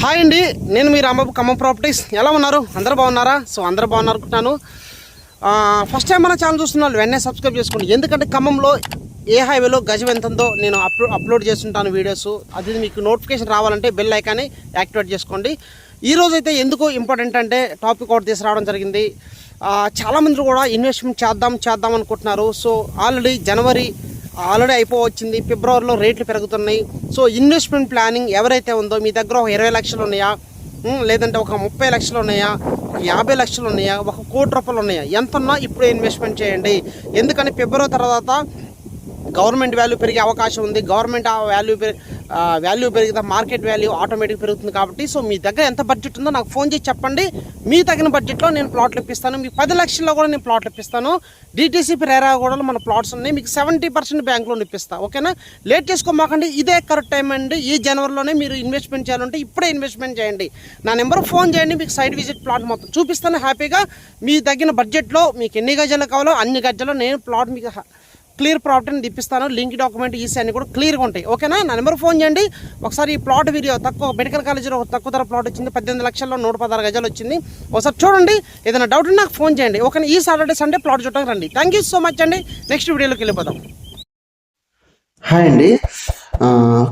Hi అండి, నేను మీ Rambabu Khammam properties. ఎలా ఉన్నారు? అందరూ బాగున్నారా? అందరూ బాగున్నారు అనుకుంటున్నాను. ఫస్ట్ టైం మన ఛానల్ చూస్తున్నారు వెంటనే సబ్స్క్రైబ్ చేసుకోండి. ఎందుకంటే ఖమ్మంలో ఏ హైవేలో గజం ఎంత ఉందో నేను అప్లోడ్ చేస్తుంటాను వీడియోస్. అది మీకు నోటిఫికేషన్ రావాలంటే బెల్ ఐకాన్ని యాక్టివేట్ చేసుకోండి. ఈరోజు అయితే ఎందుకు ఇంపార్టెంట్ అంటే టాపిక్ ఒకటి తీసుకురావడం జరిగింది. చాలామంది కూడా ఇన్వెస్ట్మెంట్ చేద్దాం అనుకుంటున్నారు. ఆల్రెడీ జనవరి ఆల్రెడీ అయిపోవచ్చింది, ఫిబ్రవరిలో రేట్లు పెరుగుతున్నాయి. ఇన్వెస్ట్మెంట్ ప్లానింగ్ ఎవరైతే ఉందో మీ దగ్గర ఒక 20 లక్షలు ఉన్నాయా, లేదంటే ఒక 30 లక్షలు ఉన్నాయా, 50 లక్షలు ఉన్నాయా, 1 కోటి రూపాయలు ఉన్నాయా, ఎంత ఉన్నా ఇప్పుడే ఇన్వెస్ట్మెంట్ చేయండి. ఎందుకని ఫిబ్రవరి తర్వాత గవర్నమెంట్ వాల్యూ పెరిగే అవకాశం ఉంది. గవర్నమెంట్ వాల్యూ పెరిగితే మార్కెట్ వాల్యూ ఆటోమేటిక్ పెరుగుతుంది. కాబట్టి మీ దగ్గర ఎంత బడ్జెట్ ఉందో నాకు ఫోన్ చేసి చెప్పండి. మీ తగిన బడ్జెట్లో నేను ప్లాట్లు ఇప్పిస్తాను. మీకు 10 లక్షల్లో కూడా నేను ప్లాట్లు ఇప్పిస్తాను. డిటీసీపీ రేరా కూడా మన ప్లాట్స్ ఉన్నాయి. మీకు 70% బ్యాంక్ లోన్ ఇప్పిస్తాను. ఓకేనా? లేట్ చేసుకోమాకండి. ఇదే కరెక్ట్ టైం అండి. ఈ జనవరిలోనే మీరు ఇన్వెస్ట్మెంట్ చేయాలంటే ఇప్పుడే ఇన్వెస్ట్మెంట్ చేయండి. నా నెంబర్ ఫోన్ చేయండి. మీకు సైట్ విజిట్ ప్లాట్ మొత్తం చూపిస్తాను హ్యాపీగా. మీ తగిన బడ్జెట్లో మీకు ఎన్ని గజాలు కావాలో అన్ని గజాల్లో నేను ప్లాట్ మీకు క్లియర్ ప్రాపర్టీని తెప్పిస్తాను. లింక్ డాక్యుమెంట్ ఈసీ అన్ని కూడా క్లియర్గా ఉంటాయి. ఓకేనా? నా నెంబర్ ఫోన్ చేయండి. ఒకసారి ఈ ప్లాట్ వీడియో మెడికల్ కాలేజీలో తక్కువ ధర ప్లాట్ వచ్చింది. 18 లక్షల్లో 116 గజాలు వచ్చింది. ఒకసారి చూడండి. ఏదైనా డౌట్ నాకు ఫోన్ చేయండి. ఓకే? ఈ సాటర్డే సండే ప్లాట్ చూడడానికి రండి. థ్యాంక్ యూ సో మచ్ అండి. నెక్స్ట్ వీడియోలోకి వెళ్ళిపోదాం. హాయ్ అండి.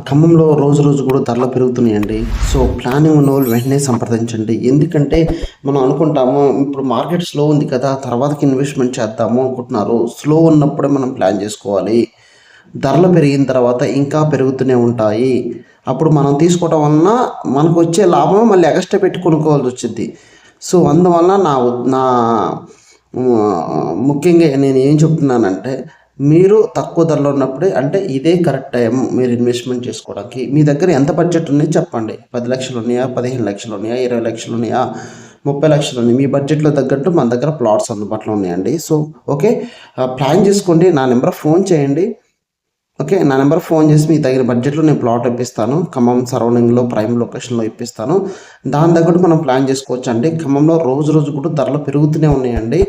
ఖమ్మంలో రోజు కూడా ధరలు పెరుగుతున్నాయండి. ప్లానింగ్ ఉన్న వాళ్ళు వెంటనే సంప్రదించండి. ఎందుకంటే మనం అనుకుంటాము ఇప్పుడు మార్కెట్ స్లో ఉంది కదా, తర్వాతకి ఇన్వెస్ట్మెంట్ చేద్దాము అనుకుంటున్నారు. స్లో ఉన్నప్పుడే మనం ప్లాన్ చేసుకోవాలి. ధరలు పెరిగిన తర్వాత ఇంకా పెరుగుతూనే ఉంటాయి. అప్పుడు మనం తీసుకోవడం వలన మనకు వచ్చే లాభం మళ్ళీ ఎక్స్ట్రా పెట్టి కొనుక్కోవాల్సి వచ్చింది. అందువలన నా ముఖ్యంగా నేను ఏం చెప్తున్నానంటే, మీరు తక్కువ ధరలో ఉన్నప్పుడే అంటే ఇదే కరెక్ట్ టైం మీరు ఇన్వెస్ట్మెంట్ చేసుకోవడానికి. మీ దగ్గర ఎంత బడ్జెట్ ఉన్నాయో చెప్పండి. 10 లక్షలు ఉన్నాయా, 15 లక్షలు ఉన్నాయా, 20 లక్షలు ఉన్నాయా, 30 లక్షలు ఉన్నాయి. మీ బడ్జెట్లో తగ్గట్టు మన దగ్గర ప్లాట్స్ అందుబాటులో ఉన్నాయండి. ఓకే, ప్లాన్ చేసుకోండి. నా నెంబర్ ఫోన్ చేయండి. ఓకే, నా నెంబర్ ఫోన్ చేసి మీ తగిన బడ్జెట్లో నేను ప్లాట్ ఇప్పిస్తాను. ఖమ్మం సరౌండింగ్లో ప్రైమ్ లొకేషన్లో ఇప్పిస్తాను. దాని తగ్గట్టు మనం ప్లాన్ చేసుకోవచ్చు అండి. ఖమ్మంలో రోజు కూడా ధరలు పెరుగుతూనే ఉన్నాయండి.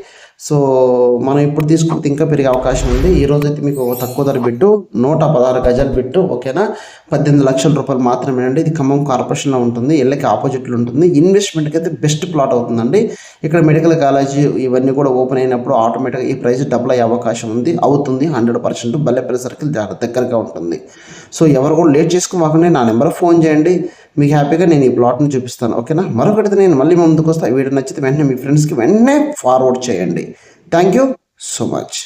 మనం ఇప్పుడు తీసుకుంటే ఇంకా పెరిగే అవకాశం ఉంది. ఈరోజు అయితే మీకు తక్కువ ధర బిట్టు 116 గజాలు బిట్టు. ఓకేనా? 18 లక్షల రూపాయలు మాత్రమేనండి. ఇది ఖమ్మం కార్పొరేషన్లో ఉంటుంది. ఇళ్ళకి ఆపోజిట్లో ఉంటుంది. ఇన్వెస్ట్మెంట్కి అయితే బెస్ట్ ప్లాట్ అవుతుందండి. ఇక్కడ మెడికల్ కాలేజీ ఇవన్నీ కూడా ఓపెన్ అయినప్పుడు ఆటోమేటిక్గా ఈ ప్రైస్ డబుల్ అయ్యే అవకాశం అవుతుంది 100%. బల్లెపల్లి సర్కిల్ దగ్గరగా ఉంటుంది. ఎవరు కూడా లేట్ చేసుకోవాలండి. నా నెంబర్ ఫోన్ చేయండి. మీకు హ్యాపీగా నేను ఈ ప్లాట్ని చూపిస్తాను. ఓకేనా? మరొకటి నేను మళ్ళీ ముందుకు వస్తాను. వీడియో నచ్చితే వెంటనే మీ ఫ్రెండ్స్కి వెంటనే ఫార్వర్డ్ చేయండి. Thank you so much.